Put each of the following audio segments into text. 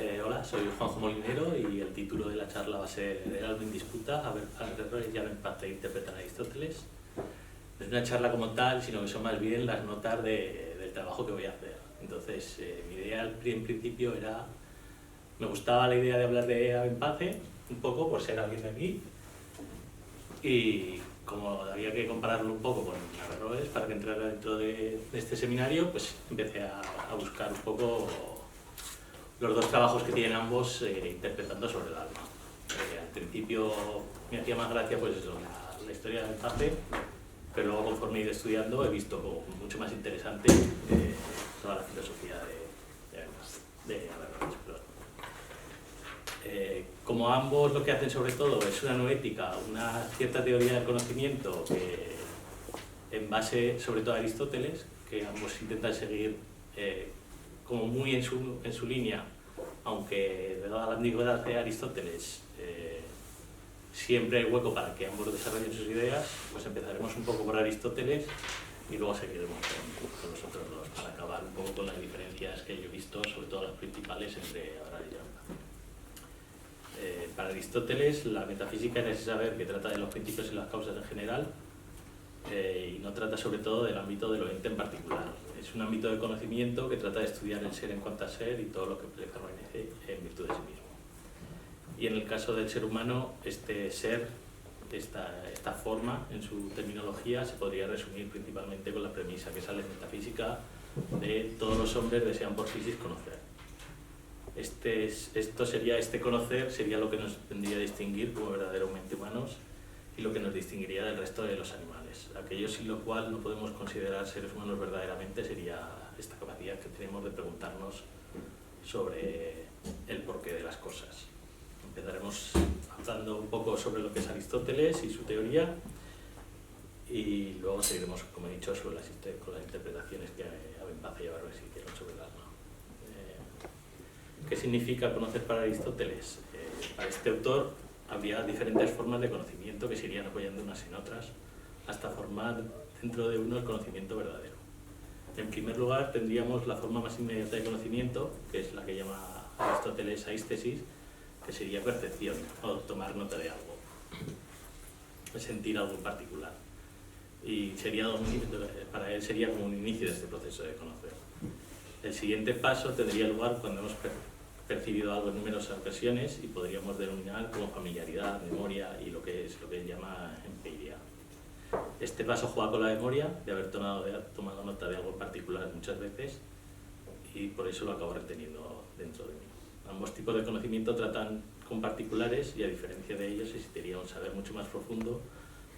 Hola, soy Juanjo Molinero y el título de la charla va a ser El alma en disputa, a ver, errores y a ver, empate, interpretar a Aristóteles. No es una charla como tal, sino que son más bien las notas del trabajo que voy a hacer. Entonces, mi idea en principio era, me gustaba la idea de hablar de Abenpace, un poco por ser alguien de aquí, y como había que compararlo un poco con Averroes para que entrara dentro de este seminario, pues empecé a buscar un poco los dos trabajos que tienen ambos interpretando sobre el alma. Al principio me hacía más gracia pues eso, la historia del Abenpace, pero luego conforme he ido estudiando he visto como mucho más interesante toda la filosofía de Averroes. Como ambos lo que hacen sobre todo es una noética, una cierta teoría del conocimiento que en base sobre todo a Aristóteles, que ambos intentan seguir como muy en su línea, aunque dada la antigüedad de Aristóteles siempre hay hueco para que ambos desarrollen sus ideas, pues empezaremos un poco por Aristóteles y luego seguiremos con los otros dos para acabar un poco con las diferencias que yo he visto, sobre todo las principales entre Averroes y Abenpace. Para Aristóteles la metafísica es ese saber que trata de los principios y las causas en general y no trata sobre todo del ámbito de lo ente en particular. Es un ámbito de conocimiento que trata de estudiar el ser en cuanto a ser y todo lo que le permanece en virtud de sí mismo. Y en el caso del ser humano, este ser, esta forma en su terminología se podría resumir principalmente con la premisa que sale en metafísica de todos los hombres desean por sí conocer. Este conocer sería lo que nos tendría que distinguir como verdaderamente humanos y lo que nos distinguiría del resto de los animales. Aquello sin lo cual no podemos considerar seres humanos verdaderamente sería esta capacidad que tenemos de preguntarnos sobre el porqué de las cosas. Empezaremos hablando un poco sobre lo que es Aristóteles y su teoría y luego seguiremos, como he dicho, con las interpretaciones que Abenpace y Averroes hicieron sobre el alma. ¿Qué significa conocer para Aristóteles? Para este autor habría diferentes formas de conocimiento que se irían apoyando unas en otras hasta formar dentro de uno el conocimiento verdadero. En primer lugar tendríamos la forma más inmediata de conocimiento, que es la que llama Aristóteles aistesis, que sería percepción o tomar nota de algo, sentir algo en particular. Y para él sería como un inicio de este proceso de conocer. El siguiente paso tendría lugar cuando hemos percibido algo en numerosas ocasiones y podríamos denominar como familiaridad, memoria y lo que él llama empiria. Este paso juega con la memoria de haber tomado nota de algo en particular muchas veces y por eso lo acabo reteniendo dentro de mí. Ambos tipos de conocimiento tratan con particulares y a diferencia de ellos existiría un saber mucho más profundo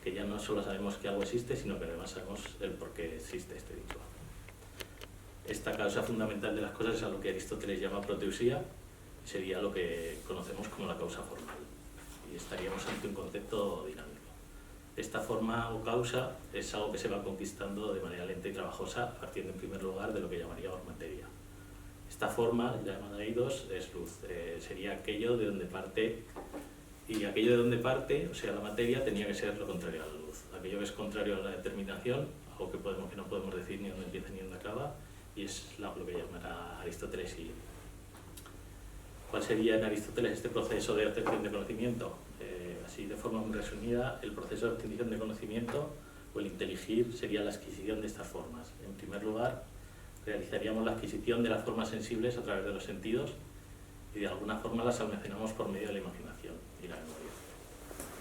que ya no solo sabemos que algo existe, sino que además sabemos el por qué existe este dicho. Esta causa fundamental de las cosas es a lo que Aristóteles llama proteusía, sería lo que conocemos como la causa formal, y estaríamos ante un concepto dinámico. Esta forma o causa es algo que se va conquistando de manera lenta y trabajosa, partiendo en primer lugar de lo que llamaríamos materia. Esta forma, llamada eidos, es luz, sería aquello de donde parte, y aquello de donde parte, o sea, la materia, tenía que ser lo contrario a la luz. Aquello que es contrario a la determinación, algo que no podemos decir ni dónde empieza ni dónde acaba, y es lo que llamará Aristóteles. ¿Y cuál sería en Aristóteles este proceso de obtención de conocimiento? Así de forma muy resumida, el proceso de obtención de conocimiento o el inteligir sería la adquisición de estas formas. En primer lugar, realizaríamos la adquisición de las formas sensibles a través de los sentidos y de alguna forma las almacenamos por medio de la imaginación y la memoria.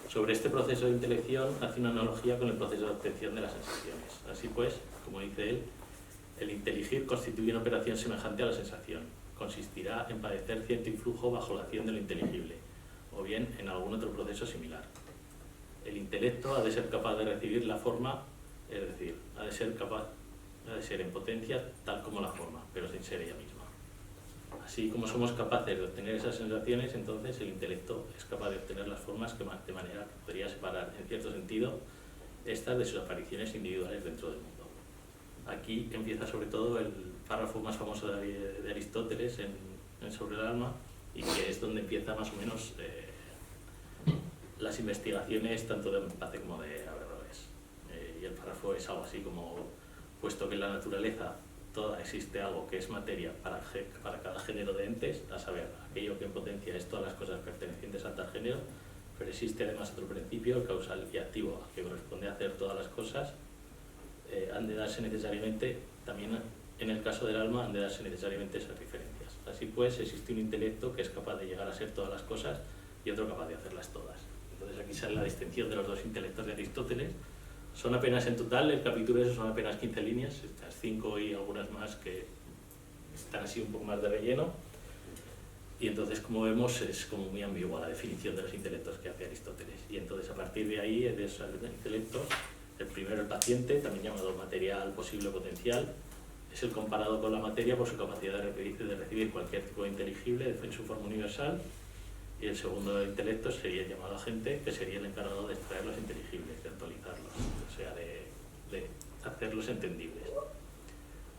Sobre este proceso de intelección hace una analogía con el proceso de obtención de las sensaciones. Así pues, como dice él, el inteligir constituye una operación semejante a la sensación. Consistirá en padecer cierto influjo bajo la acción de lo inteligible, o bien en algún otro proceso similar. El intelecto ha de ser capaz de recibir la forma, es decir, ha de ser en potencia tal como la forma, pero sin ser ella misma. Así como somos capaces de obtener esas sensaciones, entonces el intelecto es capaz de obtener las formas de manera que podría separar, en cierto sentido, estas de sus apariciones individuales dentro del mundo. Aquí empieza sobre todo el párrafo más famoso de Aristóteles en Sobre el alma, y que es donde empieza más o menos las investigaciones tanto de Abenpace como de Averroes. Y el párrafo es algo así como: puesto que la naturaleza existe algo que es materia para cada género de entes, a saber, aquello que en potencia es todas las cosas pertenecientes a tal género, pero existe además otro principio, el causal y activo, que corresponde a hacer todas las cosas, han de darse necesariamente, también en el caso del alma, han de darse necesariamente esas diferencias. Así pues, existe un intelecto que es capaz de llegar a ser todas las cosas y otro capaz de hacerlas todas. Entonces aquí sale la distinción de los dos intelectos de Aristóteles. Son apenas en total, el capítulo eso son apenas 15 líneas, estas 5 y algunas más que están así un poco más de relleno. Y entonces, como vemos, es como muy ambigua la definición de los intelectos que hace Aristóteles. Y entonces, a partir de ahí, de esos intelectos, el primero, el paciente, también llamado material posible o potencial, es el comparado con la materia por su capacidad de recibir cualquier tipo de inteligible en su forma universal. Y el segundo intelecto sería el llamado agente, que sería el encargado de extraer los inteligibles, de actualizarlos, o sea, de hacerlos entendibles.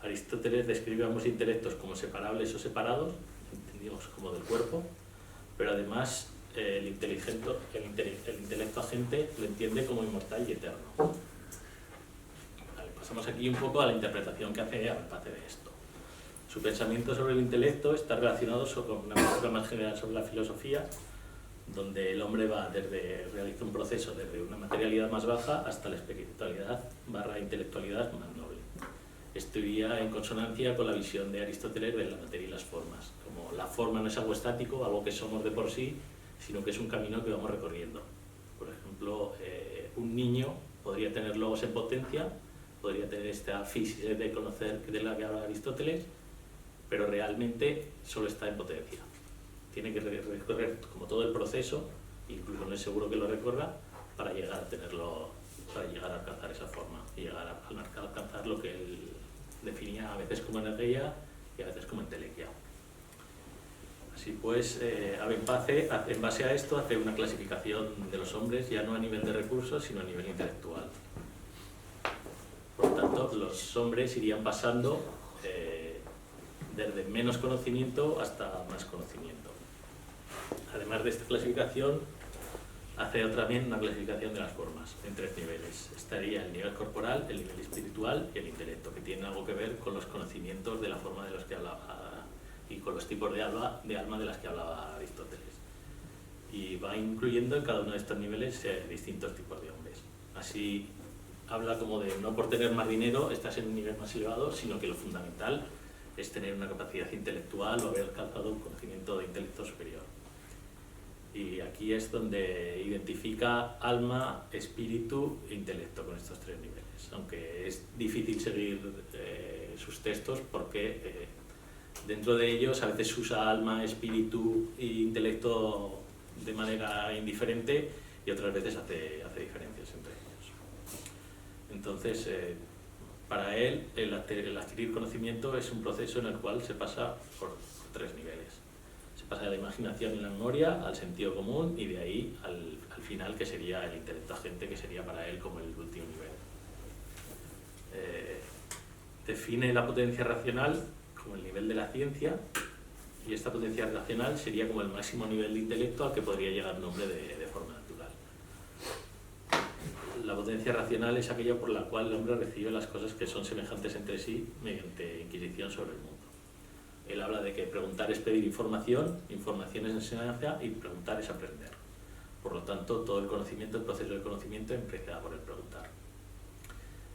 Aristóteles describe ambos intelectos como separables o separados, entendidos como del cuerpo, pero además el intelecto agente lo entiende como inmortal y eterno. Vale, pasamos aquí un poco a la interpretación que hace Abenpathe de esto. Su pensamiento sobre el intelecto está relacionado con una postura más general sobre la filosofía, donde el hombre realiza un proceso desde una materialidad más baja hasta la espiritualidad / intelectualidad más noble. Esto iría en consonancia con la visión de Aristóteles de la materia y las formas. Como la forma no es algo estático, algo que somos de por sí, sino que es un camino que vamos recorriendo. Por ejemplo, un niño podría tener logos en potencia, podría tener esta física de conocer de la que habla Aristóteles, pero realmente solo está en potencia. Tiene que recorrer como todo el proceso, incluso no es seguro que lo recorra, para llegar a tenerlo, para llegar a alcanzar esa forma y llegar a alcanzar lo que él definía a veces como energía y a veces como entelequia. Así pues, Abenpathe, en base a esto, hace una clasificación de los hombres ya no a nivel de recursos, sino a nivel intelectual. Por lo tanto, los hombres irían pasando desde menos conocimiento hasta más conocimiento. Además de esta clasificación, hace también una clasificación de las formas en 3 niveles. Estaría el nivel corporal, el nivel espiritual y el intelecto, que tienen algo que ver con los conocimientos de la forma de los que hablaba y con los tipos de alma de las que hablaba Aristóteles. Y va incluyendo en cada uno de estos niveles distintos tipos de hombres. Así habla como de no por tener más dinero estás en un nivel más elevado, sino que lo fundamental es tener una capacidad intelectual o haber alcanzado un conocimiento de intelecto superior. Y aquí es donde identifica alma, espíritu e intelecto con estos 3 niveles, aunque es difícil seguir sus textos porque dentro de ellos a veces usa alma, espíritu e intelecto de manera indiferente y otras veces hace diferencias entre ellos. Entonces, para él, el adquirir conocimiento es un proceso en el cual se pasa por 3 niveles. Se pasa de la imaginación y la memoria al sentido común y de ahí al final, que sería el intelecto agente, que sería para él como el último nivel. Define la potencia racional como el nivel de la ciencia y esta potencia racional sería como el máximo nivel de intelecto al que podría llegar un hombre de forma natural. La potencia racional es aquella por la cual el hombre recibe las cosas que son semejantes entre sí mediante inquisición sobre el mundo. Él habla de que preguntar es pedir información, información es enseñanza y preguntar es aprender. Por lo tanto, todo el conocimiento, el proceso de conocimiento empieza por el preguntar.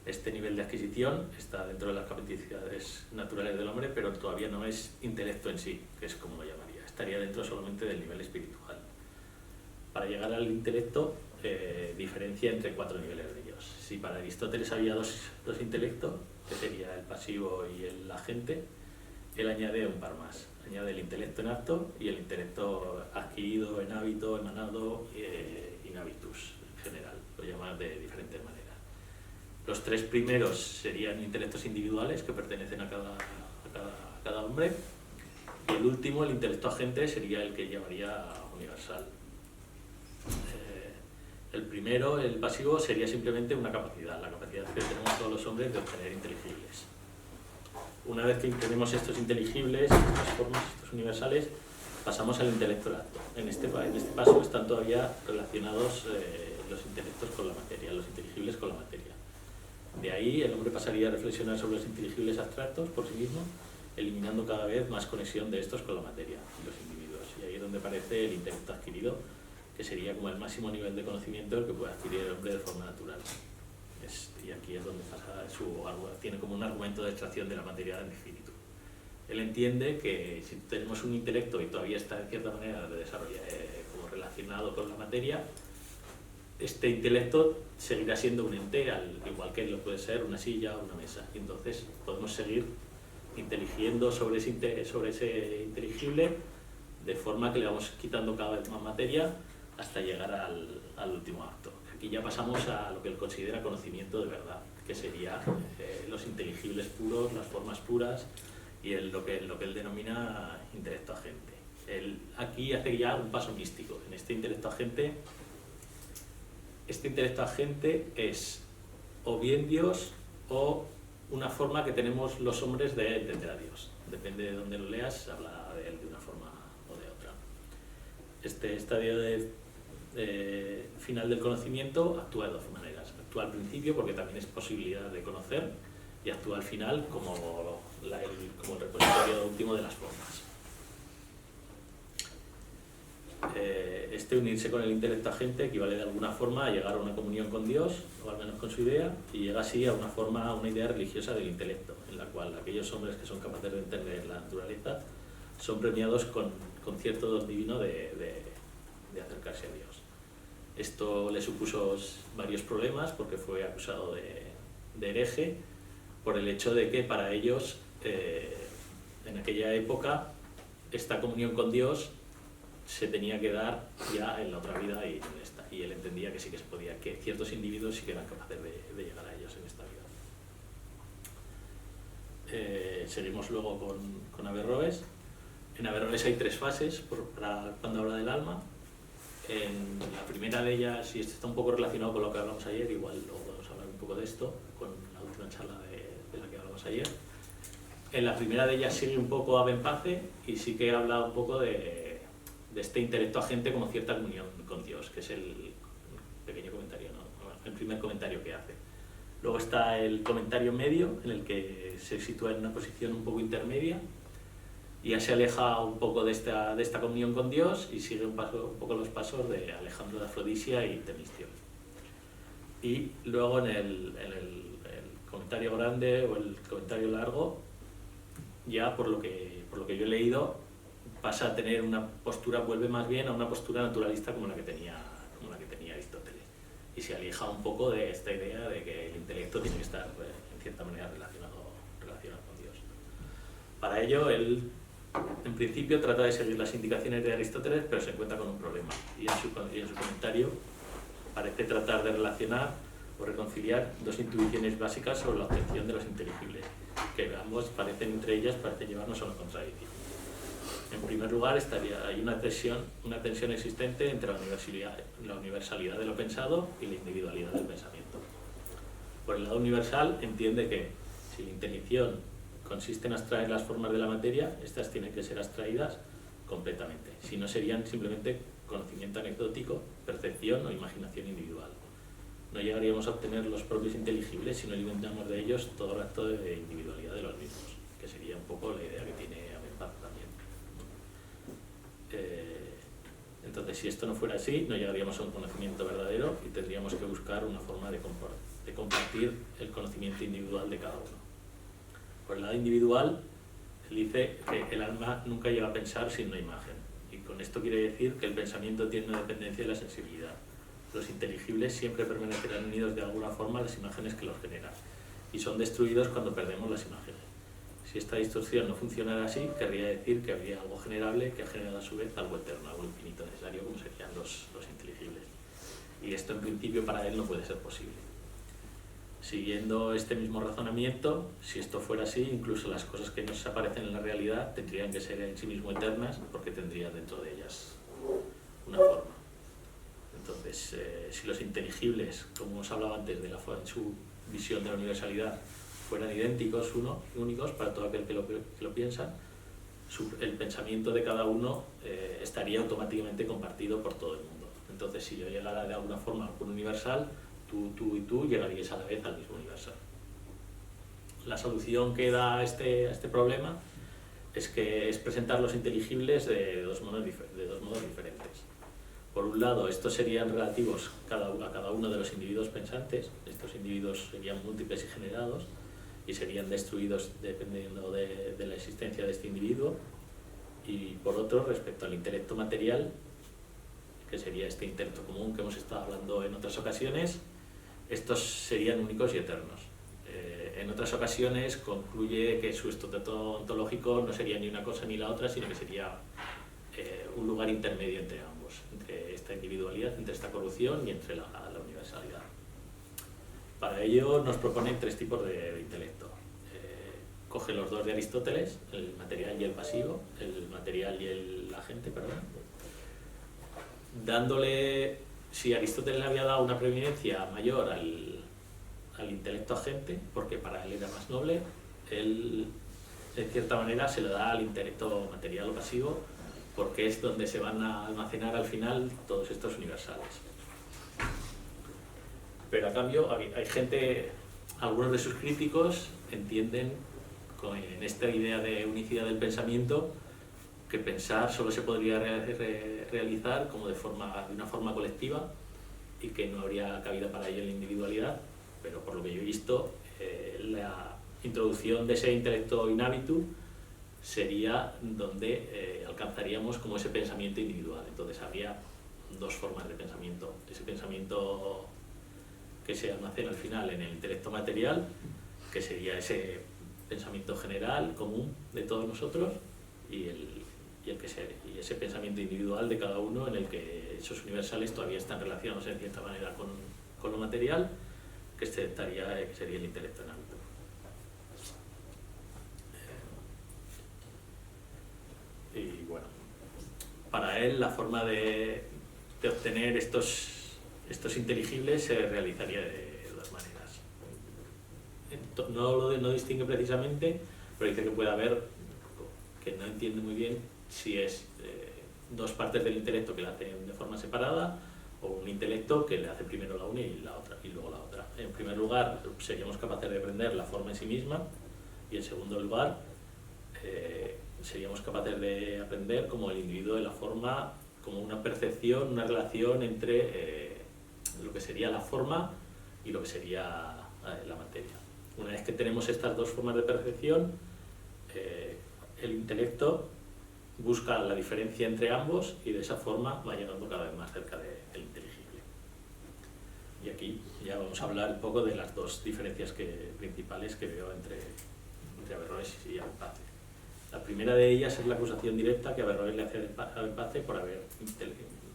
Este nivel de adquisición está dentro de las capacidades naturales del hombre, pero todavía no es intelecto en sí, que es como lo llamaría. Estaría dentro solamente del nivel espiritual. Para llegar al intelecto, diferencia entre 4 niveles de ellos. Si para Aristóteles había dos intelectos, que sería el pasivo y el agente, él añade un par más. Añade el intelecto en acto y el intelecto adquirido en hábito, emanado, in habitus en general. Lo llama de diferentes maneras. Los 3 primeros serían intelectos individuales que pertenecen a cada hombre. Y el último, el intelecto agente, sería el que llamaría universal. El primero, el pasivo, sería simplemente una capacidad, la capacidad que tenemos todos los hombres de obtener inteligibles. Una vez que tenemos estos inteligibles, estas formas, estos universales, pasamos al intelecto acto. En este paso están todavía relacionados los intelectos con la materia, los inteligibles con la materia. De ahí el hombre pasaría a reflexionar sobre los inteligibles abstractos por sí mismo, eliminando cada vez más conexión de estos con la materia y los individuos. Y ahí es donde aparece el intelecto adquirido, que sería como el máximo nivel de conocimiento el que puede adquirir el hombre de forma natural. Y aquí es donde pasa tiene como un argumento de extracción de la materia del espíritu. Él entiende que si tenemos un intelecto y todavía está en cierta manera de desarrollo como relacionado con la materia, este intelecto seguirá siendo un ente, igual que lo puede ser una silla o una mesa. Y entonces podemos seguir inteligiendo sobre ese inteligible de forma que le vamos quitando cada vez más materia hasta llegar al último acto. Aquí ya pasamos a lo que él considera conocimiento de verdad, que sería los inteligibles puros, las formas puras y lo que él denomina intelecto agente. Él aquí hace ya un paso místico. En este intelecto agente es o bien Dios o una forma que tenemos los hombres de entender a Dios. Depende de dónde lo leas, habla de él de una forma o de otra. Este estadio final del conocimiento actúa de dos maneras. Actúa al principio porque también es posibilidad de conocer y actúa al final como el repositorio último de las formas. Unirse con el intelecto agente equivale de alguna forma a llegar a una comunión con Dios, o al menos con su idea, y llega así a una idea religiosa del intelecto, en la cual aquellos hombres que son capaces de entender la naturaleza son premiados con cierto don divino de acercarse a Dios. Esto le supuso varios problemas porque fue acusado de hereje por el hecho de que para ellos, en aquella época, esta comunión con Dios se tenía que dar ya en la otra vida y en esta. Y él entendía que sí que se podía, que ciertos individuos sí que eran capaces de llegar a ellos en esta vida. Seguimos luego con Averroes. En Averroes hay tres fases para cuando habla del alma. En la primera de ellas, y esto está un poco relacionado con lo que hablamos ayer, igual luego podemos hablar un poco de esto, con la última charla de la que hablamos ayer. En la primera de ellas sigue un poco a Benpace y sí que habla un poco de este intelecto agente como cierta comunión con Dios, que es el pequeño comentario, ¿no? El primer comentario que hace. Luego está el comentario medio, en el que se sitúa en una posición un poco intermedia y ya se aleja un poco de esta comunión con Dios y sigue un poco los pasos de Alejandro de Afrodisia y Temistio. Y luego en el comentario grande o el comentario largo, ya por lo que yo he leído, pasa a tener una postura, vuelve más bien a una postura naturalista como la que tenía Aristóteles. Y se aleja un poco de esta idea de que el intelecto tiene que estar, en cierta manera, relacionado con Dios. Para ello, él, en principio, trata de seguir las indicaciones de Aristóteles, pero se encuentra con un problema. Y en su comentario parece tratar de relacionar o reconciliar dos intuiciones básicas sobre la obtención de los inteligibles, que ambos parecen llevarnos a una contradicción. En primer lugar, hay una tensión existente entre la universalidad de lo pensado y la individualidad del pensamiento. Por el lado universal, entiende que si la intención consiste en abstraer las formas de la materia, estas tienen que ser abstraídas completamente, si no serían simplemente conocimiento anecdótico, percepción o imaginación individual. No llegaríamos a obtener los propios inteligibles si no eliminamos de ellos todo el acto de individualidad de los mismos, que sería un poco la idea que tiene Averroes también. Entonces, si esto no fuera así, no llegaríamos a un conocimiento verdadero y tendríamos que buscar una forma de compartir el conocimiento individual de cada uno. Por el lado individual, él dice que el alma nunca llega a pensar sin una imagen, y con esto quiere decir que el pensamiento tiene una dependencia de la sensibilidad. Los inteligibles siempre permanecerán unidos de alguna forma a las imágenes que los generan, y son destruidos cuando perdemos las imágenes. Si esta distorsión no funcionara así, querría decir que habría algo generable que ha generado a su vez algo eterno, algo infinito necesario, como serían los inteligibles. Y esto en principio para él no puede ser posible. Siguiendo este mismo razonamiento, si esto fuera así, incluso las cosas que nos aparecen en la realidad tendrían que ser en sí mismo eternas, porque tendrían dentro de ellas una forma. Entonces, si los inteligibles, como os hablaba antes, en su visión de la universalidad, fueran idénticos, únicos para todo aquel que lo piensa, el pensamiento de cada uno estaría automáticamente compartido por todo el mundo. Entonces, si yo llegara de alguna forma a un universal, tú y tú llegaríais a la vez al mismo universal. la solución que da a este problema es presentar los inteligibles de dos modos diferentes. Por un lado, estos serían relativos a cada uno de los individuos pensantes. Estos individuos serían múltiples y generados y serían destruidos dependiendo de la existencia de este individuo. Y por otro, respecto al intelecto material, que sería este intelecto común que hemos estado hablando en otras ocasiones, estos serían únicos y eternos. En otras ocasiones concluye que su estatuto ontológico no sería ni una cosa ni la otra, sino que sería un lugar intermedio entre ambos, entre esta individualidad, entre esta corrupción y entre la universalidad. Para ello nos proponen tres tipos de intelecto. Coge los dos de Aristóteles, el material y el pasivo, el material y el agente, perdón. Dándole, si Aristóteles le había dado una preeminencia mayor al intelecto agente, porque para él era más noble, él de cierta manera se lo da al intelecto material o pasivo, porque es donde se van a almacenar al final todos estos universales. Pero a cambio hay gente, algunos de sus críticos entienden en esta idea de unicidad del pensamiento que pensar solo se podría realizar como de una forma colectiva y que no habría cabida para ello en la individualidad, pero por lo que yo he visto, la introducción de ese intelecto in habitu sería donde alcanzaríamos como ese pensamiento individual. Entonces habría dos formas de pensamiento: ese pensamiento que se almacena al final en el intelecto material, que sería ese pensamiento general, común de todos nosotros, y ese pensamiento individual de cada uno, en el que esos universales todavía están relacionados en cierta manera con lo material, que sería el intelecto en hábito. Y bueno, para él la forma de obtener estos inteligibles se realizaría de dos maneras. No distingue precisamente, pero dice que puede haber, que no entiende muy bien si es dos partes del intelecto que la hacen de forma separada, o un intelecto que le hace primero la una y luego la otra. En primer lugar, seríamos capaces de aprender la forma en sí misma, y en segundo lugar, seríamos capaces de aprender como el individuo de la forma, como una percepción, una relación entre lo que sería la forma y lo que sería la materia. Una vez que tenemos estas dos formas de percepción, el intelecto busca la diferencia entre ambos y de esa forma va llegando cada vez más cerca del inteligible. Y aquí ya vamos a hablar un poco de las dos diferencias principales que veo entre Averroes y Abenpase. La primera de ellas es la acusación directa que Averroes le hace a Abenpase por haber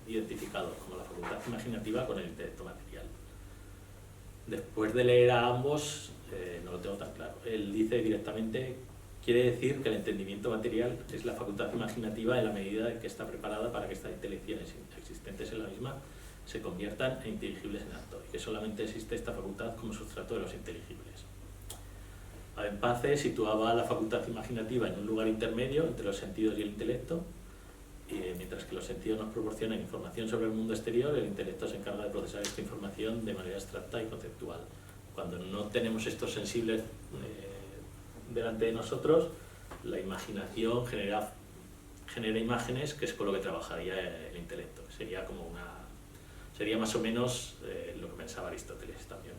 identificado como la facultad imaginativa con el intelecto material. Después de leer a ambos, no lo tengo tan claro. Él dice directamente: quiere decir que el entendimiento material es la facultad imaginativa en la medida en que está preparada para que estas intelecciones existentes en la misma se conviertan en inteligibles en acto, y que solamente existe esta facultad como sustrato de los inteligibles. Abenpase situaba la facultad imaginativa en un lugar intermedio entre los sentidos y el intelecto, y mientras que los sentidos nos proporcionan información sobre el mundo exterior, el intelecto se encarga de procesar esta información de manera abstracta y conceptual. Cuando no tenemos estos sensibles delante de nosotros, la imaginación genera imágenes, que es con lo que trabajaría el intelecto. Sería más o menos lo que pensaba Aristóteles también.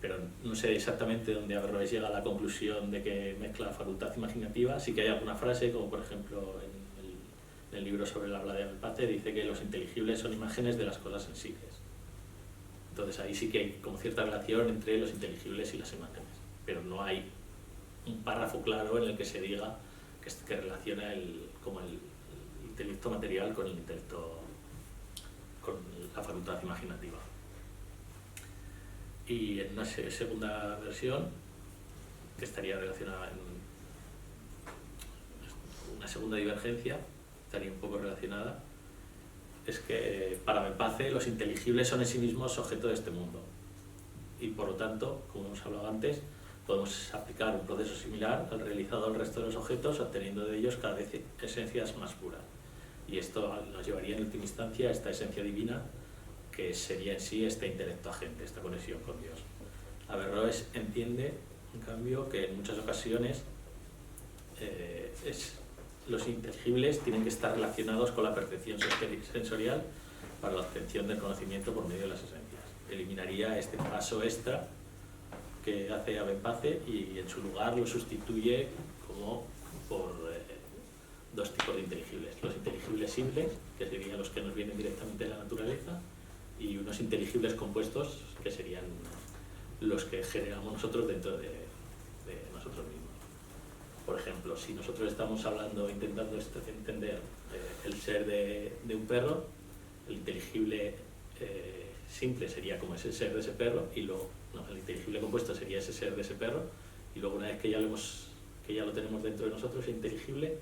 Pero no sé exactamente dónde Averroes llega a la conclusión de que mezcla facultad imaginativa. Sí que hay alguna frase, como por ejemplo en el libro sobre el habla de Abenpase, dice que los inteligibles son imágenes de las cosas sensibles. Entonces ahí sí que hay como cierta relación entre los inteligibles y las imágenes, pero no hay un párrafo claro en el que se diga que relaciona el intelecto material con el intelecto, con la facultad imaginativa. Y en una segunda versión, que estaría relacionada en una segunda divergencia, estaría un poco relacionada, es que para Abenpase los inteligibles son en sí mismos objeto de este mundo, y por lo tanto, como hemos hablado antes, podemos aplicar un proceso similar al realizado al resto de los objetos, obteniendo de ellos cada vez esencias más puras. Y esto nos llevaría en última instancia a esta esencia divina, que sería en sí este intelecto agente, esta conexión con Dios. Averroes entiende, en cambio, que en muchas ocasiones los inteligibles tienen que estar relacionados con la percepción sensorial para la obtención del conocimiento por medio de las esencias. Eliminaría este paso extra que hace Abenpace y en su lugar lo sustituye como por dos tipos de inteligibles. Los inteligibles simples, que serían los que nos vienen directamente de la naturaleza, y unos inteligibles compuestos, que serían los que generamos nosotros dentro de nosotros mismos. Por ejemplo, si nosotros estamos hablando, intentando entender el ser de un perro, el inteligible simple sería como ese ser de ese perro, y luego el inteligible compuesto sería ese ser de ese perro, y luego una vez que ya lo tenemos dentro de nosotros, el inteligible,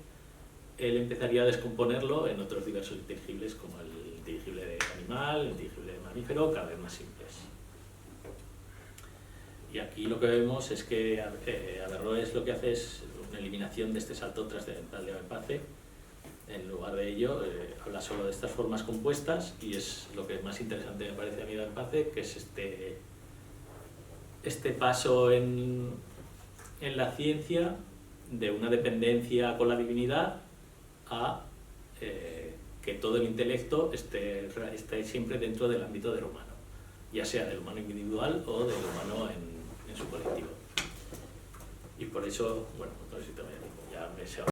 él empezaría a descomponerlo en otros diversos inteligibles, como el inteligible de animal, el inteligible de mamífero, cada vez más simples. Y aquí lo que vemos es que Averroes lo que hace es una eliminación de este salto trascendental de Abenpace. En lugar de ello, habla solo de estas formas compuestas, y es lo que más interesante me parece a mí de Abenpace, que es este paso en la ciencia de una dependencia con la divinidad a que todo el intelecto esté siempre dentro del ámbito de lo humano, ya sea del humano individual o del humano en su colectivo. Y por eso, bueno, no sé si también ya me he